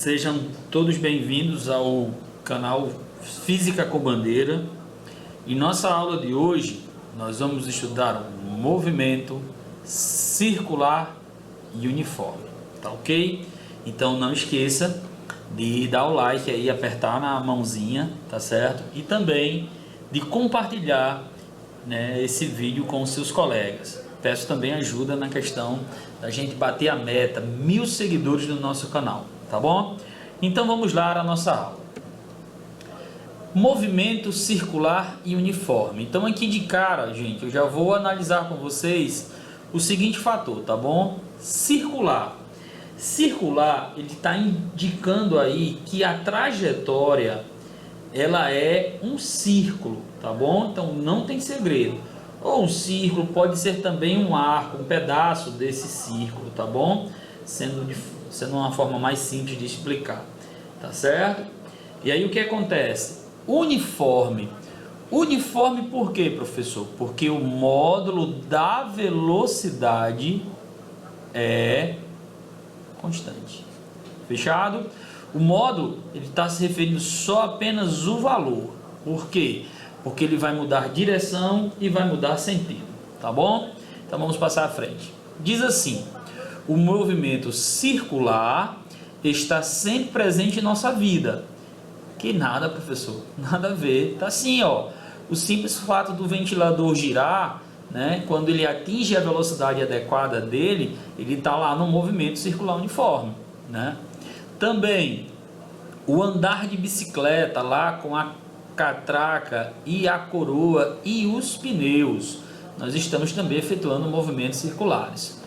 Sejam todos bem-vindos ao canal Física com Bandeira. Em nossa aula de hoje, nós vamos estudar o movimento circular e uniforme, tá ok? Então não esqueça de dar o like aí, apertar na mãozinha, tá certo? E também de compartilhar, né, esse vídeo com os seus colegas. Peço também ajuda na questão da gente bater a meta 1000 seguidores no nosso canal, tá bom? Então vamos lá à nossa aula. Movimento circular e uniforme. Então aqui de cara, gente, eu já vou analisar com vocês o seguinte fator, tá bom? Circular. Circular, ele está indicando aí que a trajetória ela é um círculo, tá bom? Então não tem segredo. Ou um círculo, pode ser também um arco, um pedaço desse círculo, tá bom? Sendo uma forma mais simples de explicar, tá certo? E aí o que acontece? Uniforme. Uniforme por quê, professor? Porque o módulo da velocidade é constante. Fechado? O módulo, ele está se referindo só apenas o valor. Por quê? Porque ele vai mudar direção e vai mudar sentido, tá bom? Então vamos passar à frente. Diz assim: o movimento circular está sempre presente em nossa vida. Que nada, professor, nada a ver. Tá assim, ó. O simples fato do ventilador girar, né, quando ele atinge a velocidade adequada dele, ele está lá no movimento circular uniforme, né? Também o andar de bicicleta lá com a catraca e a coroa e os pneus, nós estamos também efetuando movimentos circulares.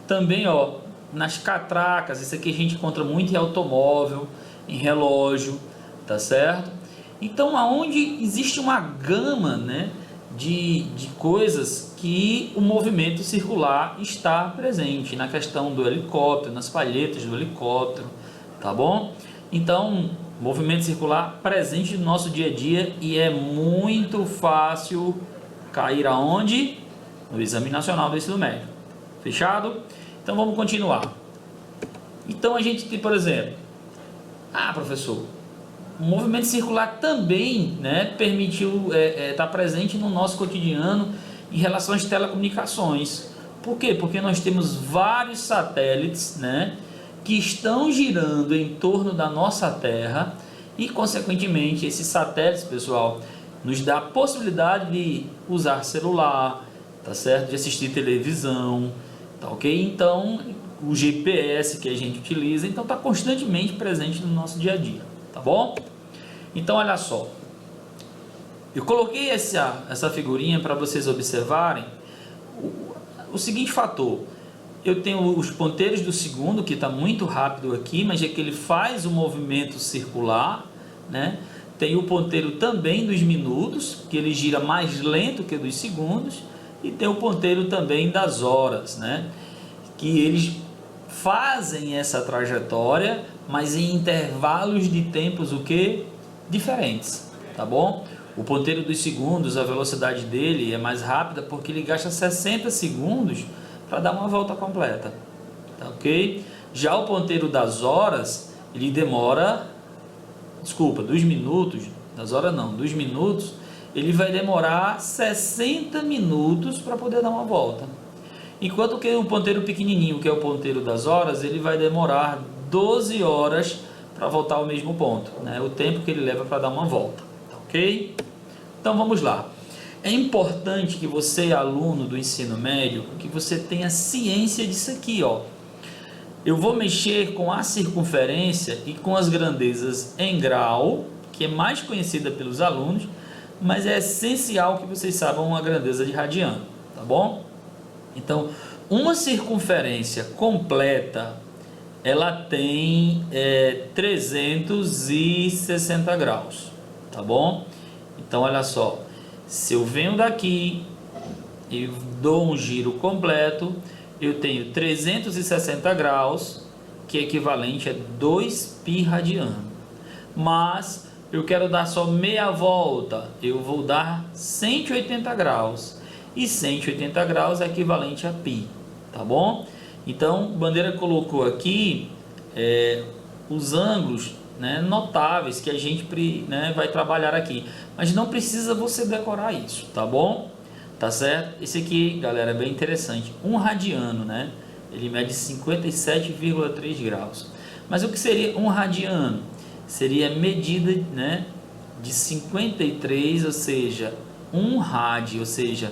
Também, ó, nas catracas, isso aqui a gente encontra muito em automóvel, em relógio, tá certo? Então, aonde existe uma gama, né, de coisas que o movimento circular está presente, na questão do helicóptero, nas palhetas do helicóptero, tá bom? Então, movimento circular presente no nosso dia a dia e é muito fácil cair aonde? No Exame Nacional do Ensino Médio. Fechado? Então vamos continuar. Então a gente tem, por exemplo, professor, o movimento circular também, né, permitiu estar presente no nosso cotidiano em relação às telecomunicações. Por quê? Porque nós temos vários satélites, né, que estão girando em torno da nossa Terra e, consequentemente, esses satélites, pessoal, nos dá a possibilidade de usar celular, tá certo? De assistir televisão, tá ok? Então, o GPS que a gente utiliza, então está constantemente presente no nosso dia a dia, tá bom? Então, olha só, eu coloquei essa figurinha para vocês observarem o seguinte fator. Eu tenho os ponteiros do segundo, que está muito rápido aqui, mas é que ele faz o movimento circular, né? Tem o ponteiro também dos minutos, que ele gira mais lento que o dos segundos, e tem o ponteiro também das horas, né, que eles fazem essa trajetória, mas em intervalos de tempos diferentes, tá bom? O ponteiro dos segundos, a velocidade dele é mais rápida porque ele gasta 60 segundos para dar uma volta completa, tá ok? Já o ponteiro das horas, ele demora, dos minutos, das horas não, dos minutos, ele vai demorar 60 minutos para poder dar uma volta. Enquanto que o ponteiro pequenininho, que é o ponteiro das horas, ele vai demorar 12 horas para voltar ao mesmo ponto, né? O tempo que ele leva para dar uma volta, tá ok? Então vamos lá. É importante que você, aluno do ensino médio, que você tenha ciência disso aqui, ó. Eu vou mexer com a circunferência e com as grandezas em grau, que é mais conhecida pelos alunos, mas é essencial que vocês saibam a grandeza de radiano, tá bom? Então, uma circunferência completa, ela tem 360 graus, tá bom? Então, olha só, se eu venho daqui e dou um giro completo, eu tenho 360 graus, que é equivalente a 2π radiano. Mas eu quero dar só meia volta, eu vou dar 180 graus. E 180 graus é equivalente a π, tá bom? Então, Bandeira colocou aqui os ângulos, né, notáveis que a gente, né, vai trabalhar aqui. Mas não precisa você decorar isso, tá bom? Tá certo? Esse aqui, galera, é bem interessante. Um radiano, né? Ele mede 57,3 graus. Mas o que seria um radiano? Seria medida, né, de 53, ou seja, um rádio, ou seja,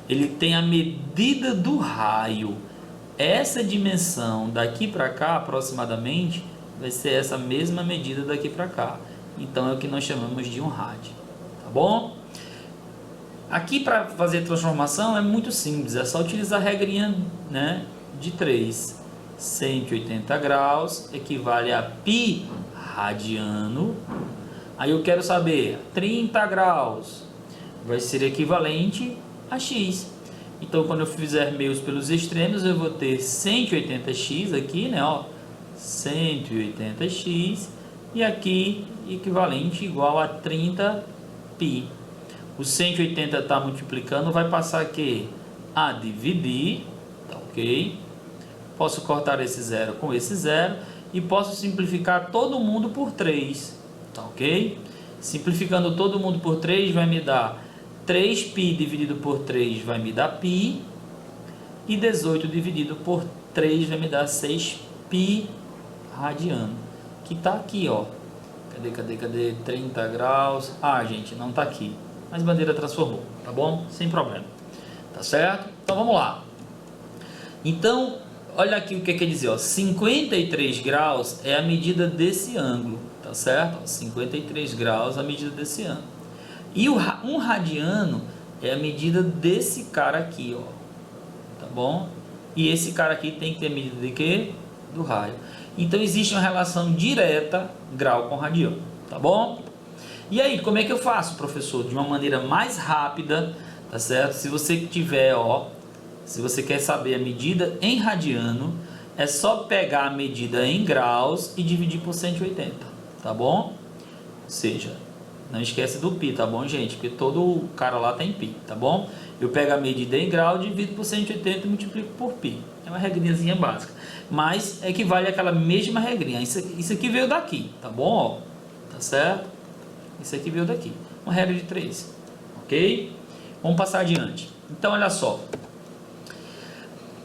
ele tem a medida do raio. Essa dimensão daqui para cá, aproximadamente, vai ser essa mesma medida daqui para cá. Então é o que nós chamamos de um rádio, tá bom? Aqui para fazer transformação é muito simples, é só utilizar a regrinha, né, de 3. 180 graus equivale a π radiano. Aí eu quero saber, 30 graus vai ser equivalente a x. Então quando eu fizer meios pelos extremos, eu vou ter 180x aqui, né, ó, 180x, e aqui equivalente igual a 30π. O 180 está multiplicando, vai passar aqui a dividir, tá ok? Posso cortar esse zero com esse zero e posso simplificar todo mundo por 3, tá ok? Simplificando todo mundo por 3 vai me dar 3π dividido por 3 vai me dar π, e 18 dividido por 3 vai me dar 6π radiano, que tá aqui, ó. Cadê? 30 graus. Ah, gente, não tá aqui. Mas bandeira transformou, tá bom? Sem problema. Tá certo? Então vamos lá. Então, olha aqui o que quer dizer, ó. 53 graus é a medida desse ângulo, tá certo? 53 graus é a medida desse ângulo. E um radiano é a medida desse cara aqui, ó. Tá bom? E esse cara aqui tem que ter a medida de quê? Do raio. Então existe uma relação direta grau com radiano, tá bom? E aí, como é que eu faço, professor? De uma maneira mais rápida, tá certo? Se você tiver, ó, se você quer saber a medida em radiano, é só pegar a medida em graus e dividir por 180, tá bom? Ou seja, não esquece do π, tá bom, gente? Porque todo cara lá tem π, tá bom? Eu pego a medida em grau, divido por 180 e multiplico por π. É uma regrinhazinha básica, mas equivale àquela mesma regrinha. Isso aqui veio daqui, tá bom? Ó, tá certo? Isso aqui veio daqui, uma regra de 3, ok? Vamos passar adiante. Então, olha só.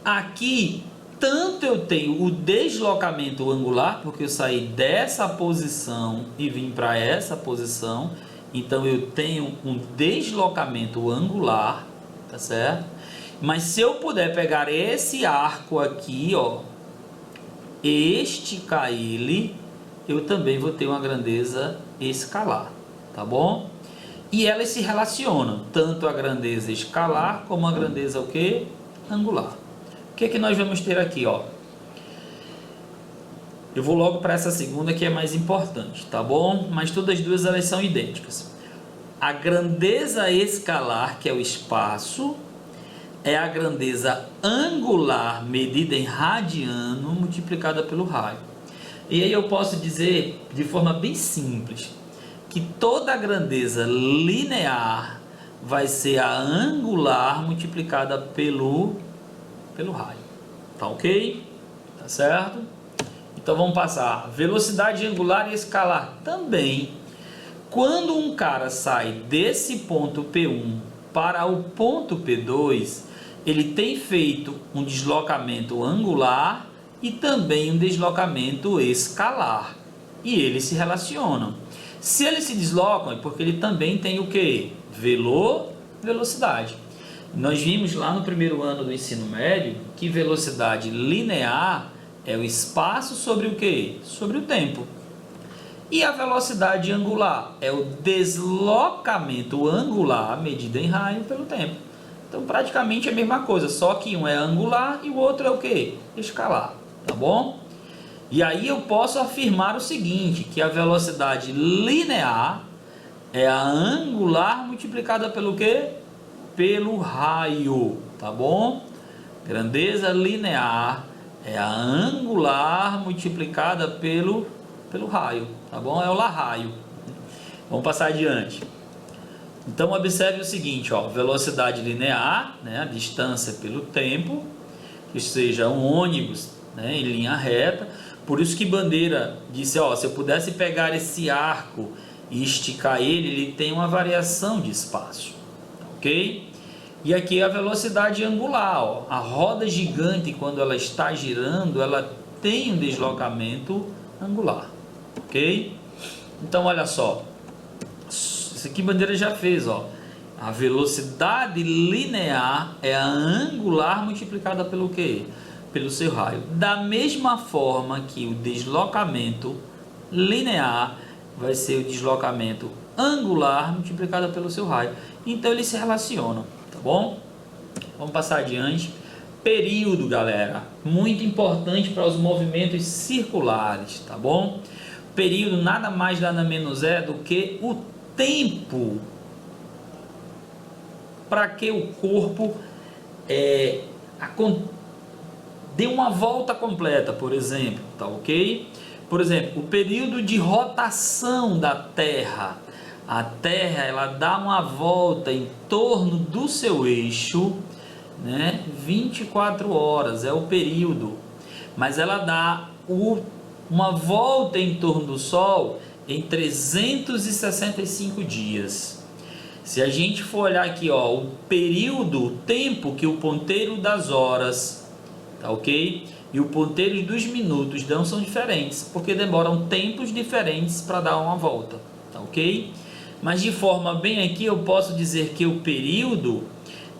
Aqui, tanto eu tenho o deslocamento angular, porque eu saí dessa posição e vim para essa posição. Então, eu tenho um deslocamento angular, tá certo? Mas se eu puder pegar esse arco aqui, ó, esticar ele, eu também vou ter uma grandeza escalar. Tá bom? E elas se relacionam, tanto a grandeza escalar como a grandeza o quê? Angular. O que é que nós vamos ter aqui, ó? Eu vou logo para essa segunda que é mais importante, tá bom? Mas todas as duas elas são idênticas. A grandeza escalar, que é o espaço, é a grandeza angular medida em radiano multiplicada pelo raio. E aí eu posso dizer de forma bem simples que toda a grandeza linear vai ser a angular multiplicada pelo raio. Tá ok? Tá certo? Então vamos passar. Velocidade angular e escalar também. Quando um cara sai desse ponto P1 para o ponto P2, ele tem feito um deslocamento angular e também um deslocamento escalar. E eles se relacionam. Se eles se deslocam é porque ele também tem o que? Velocidade. Nós vimos lá no primeiro ano do ensino médio que velocidade linear é o espaço sobre o que? Sobre o tempo. E a velocidade angular é o deslocamento angular medido em raio pelo tempo. Então praticamente é a mesma coisa, só que um é angular e o outro é o que? Escalar, tá bom? E aí eu posso afirmar o seguinte, que a velocidade linear é a angular multiplicada pelo quê? Pelo raio, tá bom? Grandeza linear é a angular multiplicada pelo raio, tá bom? É o raio. Vamos passar adiante. Então observe o seguinte, ó, velocidade linear, né, a distância pelo tempo, que seja um ônibus, né, em linha reta, Por isso que Bandeira disse, ó, se eu pudesse pegar esse arco e esticar ele tem uma variação de espaço, ok? E aqui a velocidade angular, ó, a roda gigante, quando ela está girando, ela tem um deslocamento angular, ok? Então olha só, isso aqui Bandeira já fez, ó. A velocidade linear é a angular multiplicada pelo quê? Pelo seu raio. Da mesma forma que o deslocamento linear vai ser o deslocamento angular multiplicado pelo seu raio. Então eles se relacionam, tá bom? Vamos passar adiante. Período, galera, muito importante para os movimentos circulares, tá bom? Período nada mais nada menos é do que o tempo para que o corpo dê uma volta completa, por exemplo, tá ok? Por exemplo, o período de rotação da Terra. A Terra, ela dá uma volta em torno do seu eixo, né? 24 horas é o período, mas ela dá uma volta em torno do Sol em 365 dias. Se a gente for olhar aqui, ó, o período, o tempo que o ponteiro das horas, tá ok? E o ponteiro dos minutos são diferentes, porque demoram tempos diferentes para dar uma volta, tá ok? Mas de forma bem aqui eu posso dizer que o período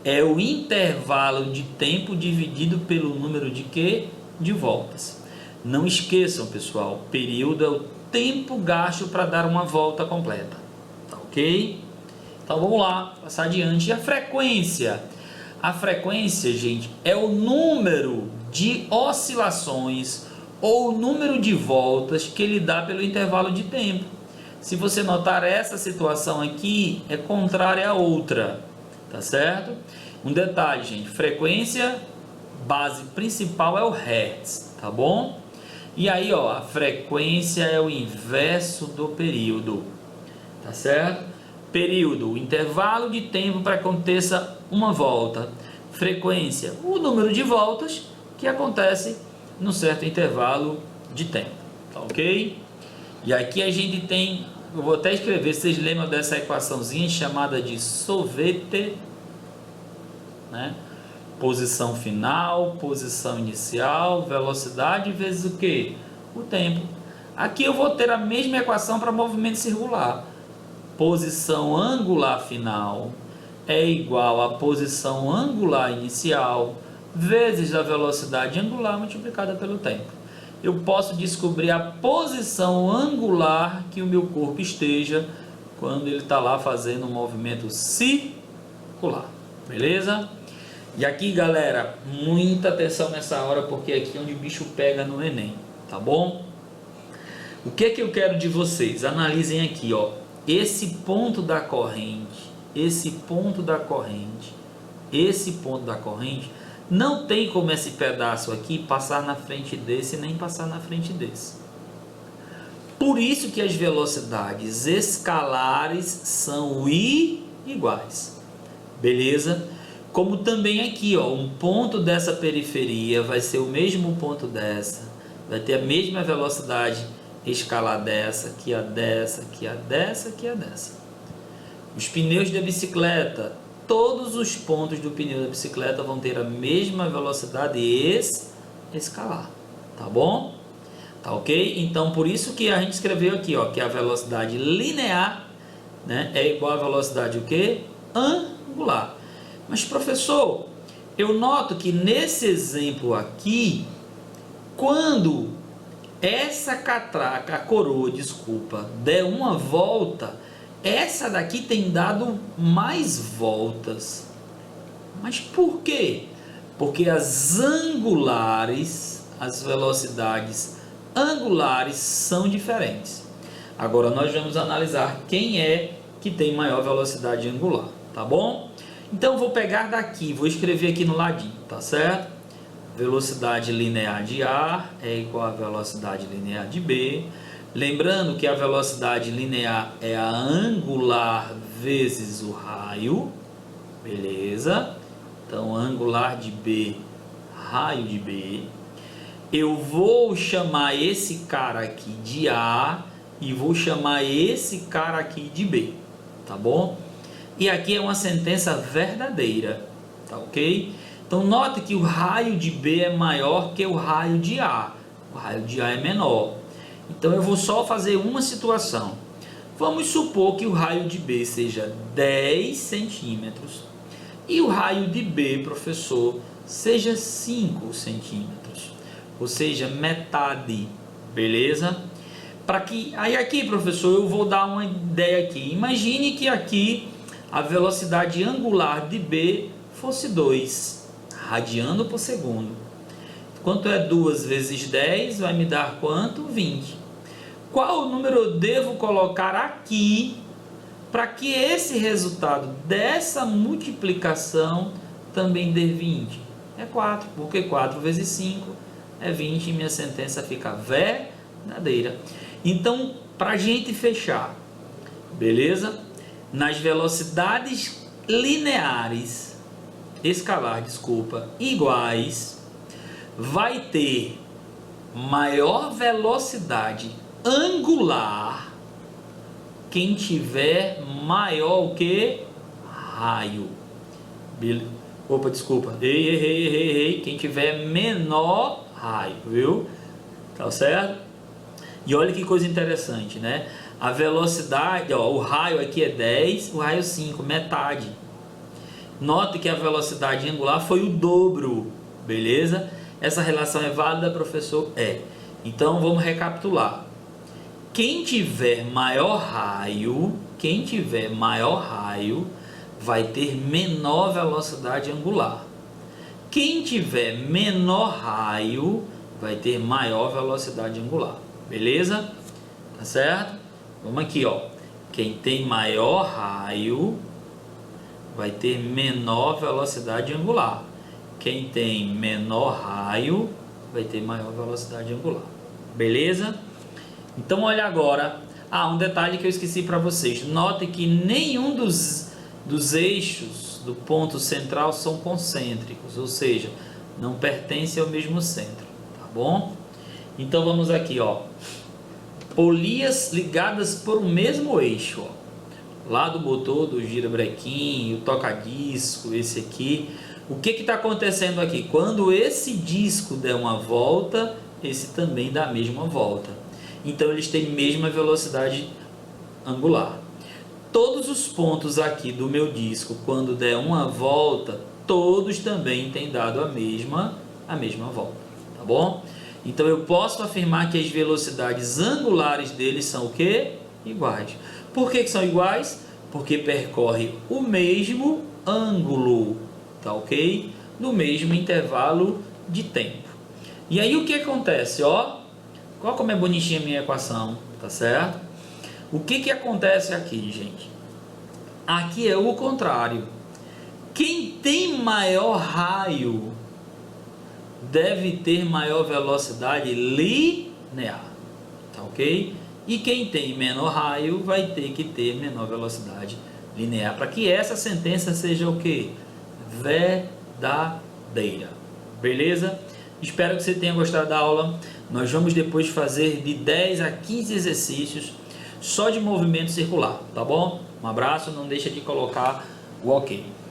é o intervalo de tempo dividido pelo número de quê? De voltas. Não esqueçam, pessoal, período é o tempo gasto para dar uma volta completa, tá ok? Então vamos lá, passar adiante. E a frequência? A frequência, gente, é o número de oscilações ou o número de voltas que ele dá pelo intervalo de tempo. Se você notar, essa situação aqui é contrária a outra, tá certo? Um detalhe, gente, frequência base principal é o Hertz, tá bom? E aí, ó, a frequência é o inverso do período, tá certo? Período, o intervalo de tempo para que aconteça uma volta. Frequência, o número de voltas que acontece num certo intervalo de tempo, tá ok? E aqui a gente tem, eu vou até escrever, vocês lembram dessa equaçãozinha chamada de Sauvé, né? Posição final, posição inicial, velocidade vezes o que? O tempo. Aqui eu vou ter a mesma equação para movimento circular. Posição angular final é igual a posição angular inicial vezes a velocidade angular multiplicada pelo tempo. Eu posso descobrir a posição angular que o meu corpo esteja quando ele está lá fazendo um movimento circular, beleza? E aqui, galera, muita atenção nessa hora, porque aqui é onde o bicho pega no Enem, tá bom? O que que eu quero de vocês? Analisem aqui, ó. Esse ponto da corrente, esse ponto da corrente, esse ponto da corrente, não tem como esse pedaço aqui passar na frente desse, nem passar na frente desse. Por isso que as velocidades escalares são iguais, beleza? Como também aqui, ó, um ponto dessa periferia vai ser o mesmo ponto dessa, vai ter a mesma velocidade escalar dessa, que a dessa, que a dessa, que a dessa. Os pneus da bicicleta, todos os pontos do pneu da bicicleta vão ter a mesma velocidade escalar, tá bom? Tá ok? Então por isso que a gente escreveu aqui, ó, que a velocidade linear, né, é igual à velocidade o quê? Angular. Mas professor, eu noto que nesse exemplo aqui, quando essa catraca, a coroa, desculpa, der uma volta, essa daqui tem dado mais voltas. Mas por quê? Porque as angulares, as velocidades angulares são diferentes. Agora nós vamos analisar quem é que tem maior velocidade angular, tá bom? Então vou pegar daqui, vou escrever aqui no ladinho, tá certo? Velocidade linear de A é igual a velocidade linear de B. Lembrando que a velocidade linear é a angular vezes o raio, beleza? Então, angular de B, raio de B. eu vou chamar esse cara aqui de A e vou chamar esse cara aqui de B, tá bom? E aqui é uma sentença verdadeira, tá ok? Então note que o raio de B é maior que o raio de A, o raio de A é menor. Então eu vou só fazer uma situação. Vamos supor que o raio de B seja 10 centímetros e o raio de B, professor, seja 5 centímetros, ou seja, metade, beleza? Aí aqui, professor, eu vou dar uma ideia aqui. Imagine que aqui a velocidade angular de B fosse 2 radiano por segundo. Quanto é 2 vezes 10? Vai me dar quanto? 20. Qual número eu devo colocar aqui para que esse resultado dessa multiplicação também dê 20? É 4, porque 4 vezes 5 é 20 e minha sentença fica verdadeira. Então, para a gente fechar, beleza? Nas velocidades lineares, iguais, vai ter maior velocidade angular quem tiver maior o que? Raio. Opa, desculpa. Errei. Quem tiver menor raio, viu? Tá certo? E olha que coisa interessante, né? A velocidade, ó, o raio aqui é 10, o raio 5, metade. Note que a velocidade angular foi o dobro, beleza? Essa relação é válida, professor? É. Então vamos recapitular. Quem tiver maior raio vai ter menor velocidade angular. Quem tiver menor raio vai ter maior velocidade angular. Beleza? Tá certo? Vamos aqui, ó. Quem tem maior raio vai ter menor velocidade angular. Quem tem menor raio vai ter maior velocidade angular. Beleza? Então olha agora. Um detalhe que eu esqueci para vocês. Note que nenhum dos eixos do ponto central são concêntricos, ou seja, não pertencem ao mesmo centro, tá bom? Então vamos aqui, ó. Polias ligadas por um mesmo eixo, ó. Lá do motor do girabrequim, o toca-disco, esse aqui. O que está acontecendo aqui? Quando esse disco der uma volta, esse também dá a mesma volta. Então eles têm a mesma velocidade angular. Todos os pontos aqui do meu disco, quando der uma volta, todos também têm dado a mesma volta, tá bom? Então eu posso afirmar que as velocidades angulares deles são o quê? Iguais. Por que são iguais? Porque percorre o mesmo ângulo, tá ok? No mesmo intervalo de tempo. E aí o que acontece, ó? Olha como é bonitinha a minha equação, tá certo? O que acontece aqui, gente? Aqui é o contrário. Quem tem maior raio deve ter maior velocidade linear, tá ok? E quem tem menor raio vai ter que ter menor velocidade linear, para que essa sentença seja o que? Verdadeira. Beleza? Espero que você tenha gostado da aula. Nós vamos depois fazer de 10 a 15 exercícios só de movimento circular, tá bom? Um abraço, não deixa de colocar o ok.